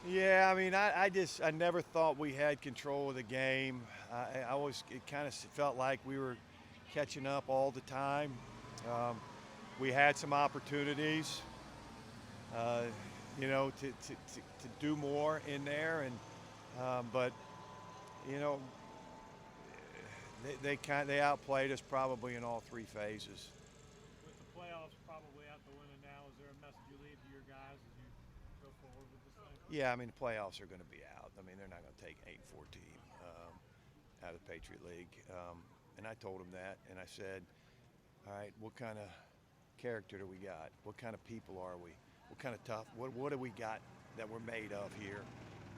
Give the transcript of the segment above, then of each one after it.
Yeah, I mean, I never thought we had control of the game. I always it kind of felt like we were catching up all the time. Um, we had some opportunities, uh, to do more in there, and but you know, they outplayed us probably in all three phases. With the playoffs probably out the window now, is there a message you leave to your guys as you go forward with this thing? Yeah, I mean the playoffs are going to be out. I mean they're not going to take 8-4 team out of the Patriot League, and I told them that, and I said, all right, what kind of character do we got? What kind of people are we? What kind of tough? What do we got that we're made of here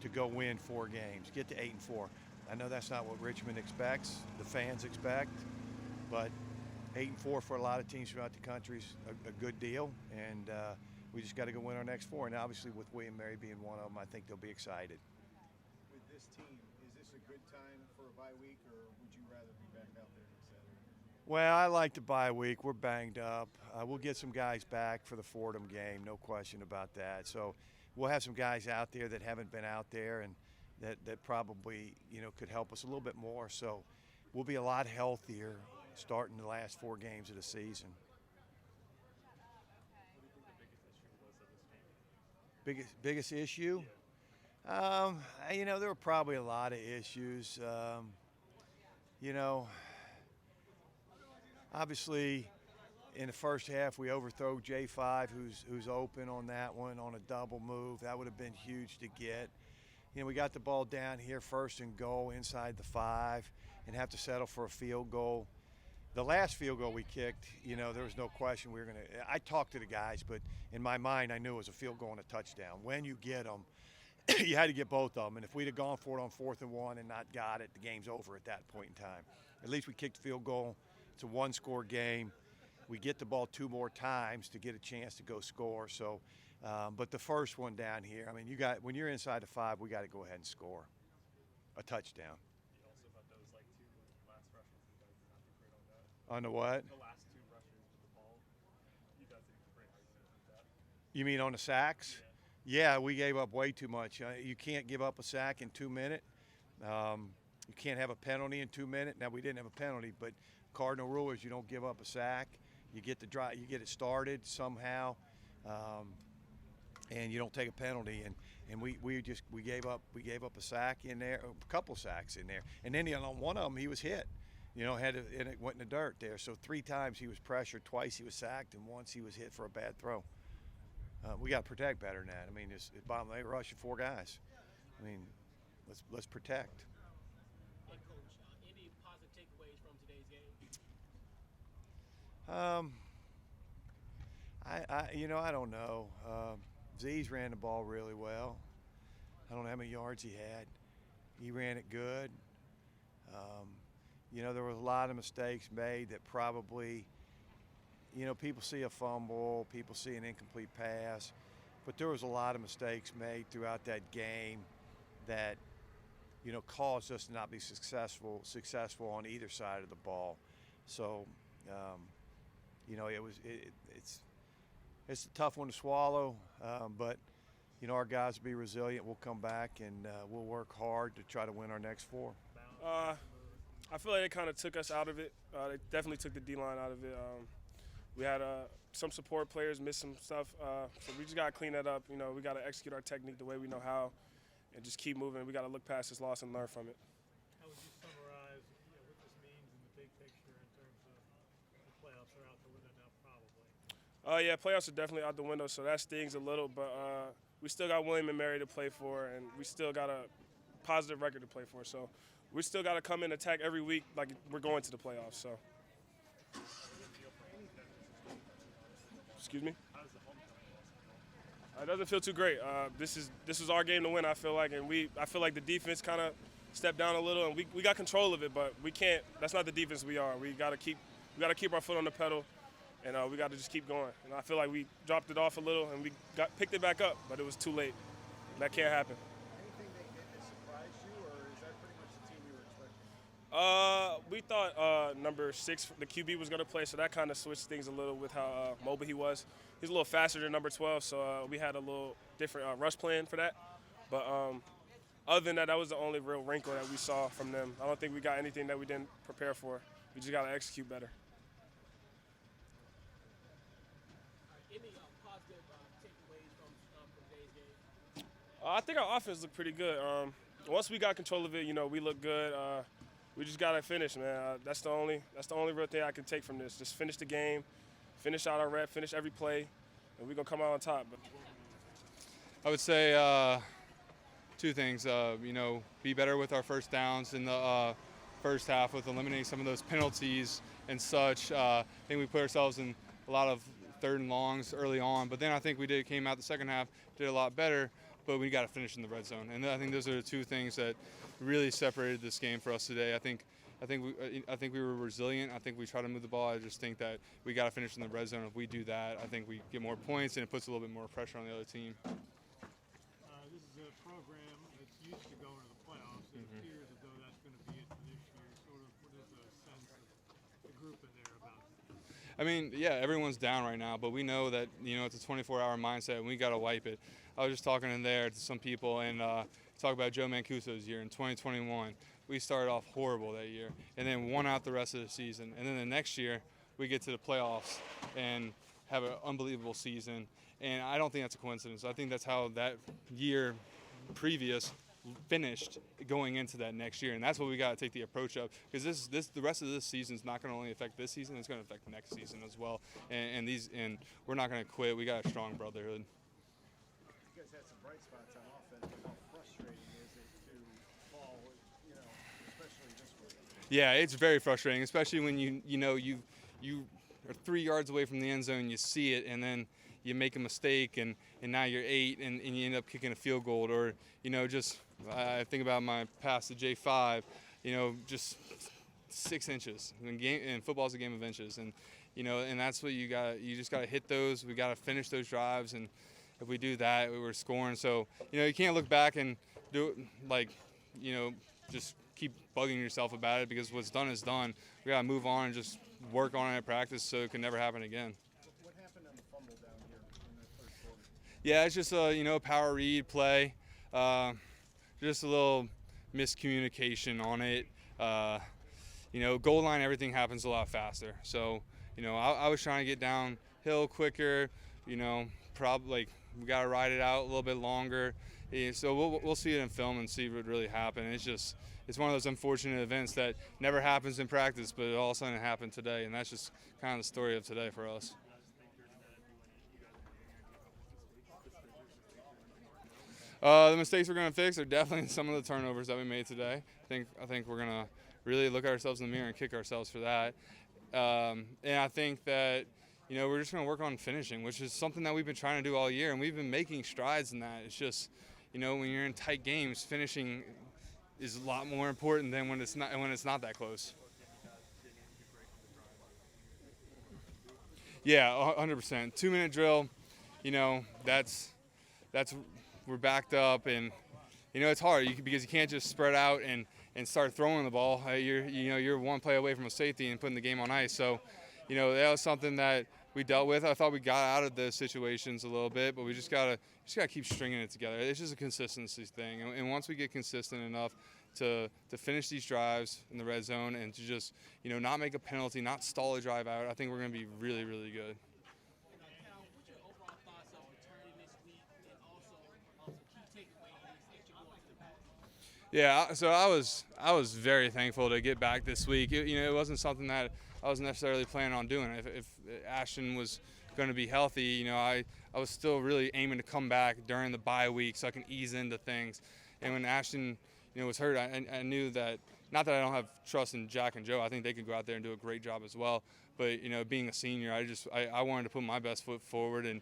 to go win 4 games, get to 8-4? I know that's not what Richmond expects, the fans expect, but 8-4 for a lot of teams throughout the country is a good deal, and we just got to go win our next 4. And obviously, with William Mary being one of them, I think they'll be excited. With this team, is this a good time for a bye week, or would you rather be back out there next Saturday? Well, I like the bye week. We're banged up. We'll get some guys back for the Fordham game, no question about that. So we'll have some guys out there that haven't been out there and that probably could help us a little bit more. So we'll be a lot healthier starting the last 4 games of the season. Biggest issue? There were probably a lot of issues. You know, obviously, in the first half, we overthrow J5, who's open on that one on a double move. That would have been huge to get. We got the ball down here, 1st and goal inside the 5, and have to settle for a field goal. The last field goal we kicked, there was no question we were going to. I talked to the guys, but in my mind, I knew it was a field goal and a touchdown. When you get them, you had to get both of them. And if we'd have gone for it on 4th and 1 and not got it, the game's over at that point in time. At least we kicked the field goal. It's a 1-score game. We get the ball 2 more times to get a chance to go score. So, but the first one down here, I mean, when you're inside the 5, we got to go ahead and score a touchdown. You also about those like 2 last rushes, you guys did not do great on that. On the what? The last 2 rushes with the ball, you guys didn't do great. How you feel about that? You mean on the sacks? Yeah, we gave up way too much. You can't give up a sack in 2 minutes. You can't have a penalty in 2 minutes. Now we didn't have a penalty, but cardinal rule is you don't give up a sack. You get you get it started somehow, and you don't take a penalty. And we gave up a sack in there, a couple sacks in there, and then on one of them he was hit. And it went in the dirt there. So 3 times he was pressured, twice he was sacked, and once he was hit for a bad throw. We got to protect better than that. I mean, it's bottom line, rushing 4 guys. I mean, let's protect. Hey, Coach, any positive takeaways from today's game? I don't know. Z's ran the ball really well. I don't know how many yards he had. He ran it good. There was a lot of mistakes made that probably, people see a fumble, people see an incomplete pass, but there was a lot of mistakes made throughout that game that, caused us to not be successful on either side of the ball. So, it's a tough one to swallow, but our guys will be resilient. We'll come back and we'll work hard to try to win our next 4. I feel like they kind of took us out of it. They definitely took the D-line out of it. We had some support players miss some stuff, so we just got to clean that up. We got to execute our technique the way we know how and just keep moving. We got to look past this loss and learn from it. How would you summarize what this means in the big picture in terms of the playoffs are out the window now, probably? Yeah, playoffs are definitely out the window, so that stings a little. But we still got William and Mary to play for, and we still got a positive record to play for. So we still got to come in and attack every week like we're going to the playoffs. So. Excuse me? It doesn't feel too great. This is our game to win, I feel like, and I feel like the defense kind of stepped down a little, and we got control of it, but we can't. That's not the defense we are. We got to keep our foot on the pedal, and we got to just keep going. And I feel like we dropped it off a little, and we picked it back up, but it was too late. That can't happen. Anything that surprised you, or is that pretty much the team you were expecting? We thought number 6, the QB, was going to play, so that kind of switched things a little with how mobile he was. He's a little faster than number 12, so we had a little different rush plan for that. But other than that, that was the only real wrinkle that we saw from them. I don't think we got anything that we didn't prepare for. We just got to execute better. Any positive takeaways from today's game? I think our offense looked pretty good. Once we got control of it, we looked good. We just got to finish, man. That's the only real thing I can take from this. Just finish the game, finish out our rep, finish every play, and we're going to come out on top. I would say two things. Be better with our first downs in the first half with eliminating some of those penalties and such. I think we put ourselves in a lot of third and longs early on, but then I think we came out the second half, did a lot better, but we got to finish in the red zone. And I think those are the two things that really separated this game for us today. I think we were resilient. I think we tried to move the ball. I just think that we got to finish in the red zone. If we do that, I think we get more points and it puts a little bit more pressure on the other team. This is a program that's used to going to the playoffs. It appears as though that's going to be it for this year. Sort of, what is the sense of the group in there about that? I mean, yeah, everyone's down right now, but we know that, it's a 24-hour mindset and we got to wipe it. I was just talking in there to some people and talk about Joe Mancuso's year in 2021. We started off horrible that year and then won out the rest of the season. And then the next year we get to the playoffs and have an unbelievable season. And I don't think that's a coincidence. I think that's how that year previous finished going into that next year, and that's what we got to take the approach of, because the rest of this season is not going to only affect this season; it's going to affect next season as well. And we're not going to quit. We got a strong brotherhood. You guys had some bright spots on offense, but how frustrating is it to fall, especially this way? Yeah, it's very frustrating, especially when you are 3 yards away from the end zone, you see it, and then you make a mistake, and now you're 8, and you end up kicking a field goal, or I think about my pass to J5, just 6 inches. And football's a game of inches, and that's what you just got to hit those. We got to finish those drives, and if we do that, we're scoring. So you can't look back and do it just keep bugging yourself about it, because what's done is done. We got to move on and just work on it at practice so it can never happen again. What happened on the fumble down here in the first quarter? Yeah, it's just a power read play, just a little miscommunication on it. Goal line, everything happens a lot faster. So I was trying to get downhill quicker. Probably we got to ride it out a little bit longer. So we'll see it in film and see what really happened. It's one of those unfortunate events that never happens in practice, but all of a sudden it happened today, and that's just kind of the story of today for us. The mistakes we're going to fix are definitely some of the turnovers that we made today. I think we're going to really look at ourselves in the mirror and kick ourselves for that. And I think that we're just going to work on finishing, which is something that we've been trying to do all year, and we've been making strides in that. It's just when you're in tight games, finishing is a lot more important than when it's not that close. Yeah, 100%. 2-minute drill, that's we're backed up, and it's hard because you can't just spread out and start throwing the ball. You're one play away from a safety and putting the game on ice. So, that was something that we dealt with. I thought we got out of those situations a little bit, but we just gotta keep stringing it together. It's just a consistency thing, and once we get consistent enough to finish these drives in the red zone and to just not make a penalty, not stall a drive out, I think we're gonna be really, really good. Cal, what's your overall thoughts on returning this week, and also key takeaways that you're going to the back? Yeah, so I was very thankful to get back this week. It wasn't something that I was necessarily planning on doing. If Ashton was going to be healthy, I was still really aiming to come back during the bye week so I can ease into things. And when Ashton, was hurt, I knew that, not that I don't have trust in Jack and Joe. I think they could go out there and do a great job as well. But being a senior, I wanted to put my best foot forward, and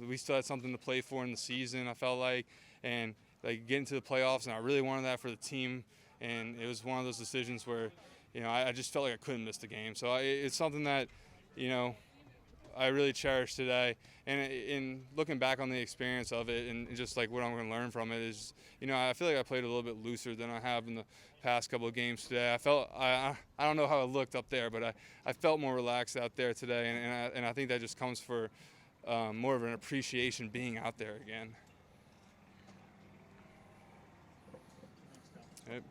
we still had something to play for in the season. I felt like, and getting to the playoffs, and I really wanted that for the team. And it was one of those decisions where, I just felt like I couldn't miss the game. So it's something that, I really cherish today. And in looking back on the experience of it, and just what I'm going to learn from it is, I feel like I played a little bit looser than I have in the past couple of games today. I don't know how it looked up there, but I felt more relaxed out there today, and I think that just comes for more of an appreciation being out there again. Yep.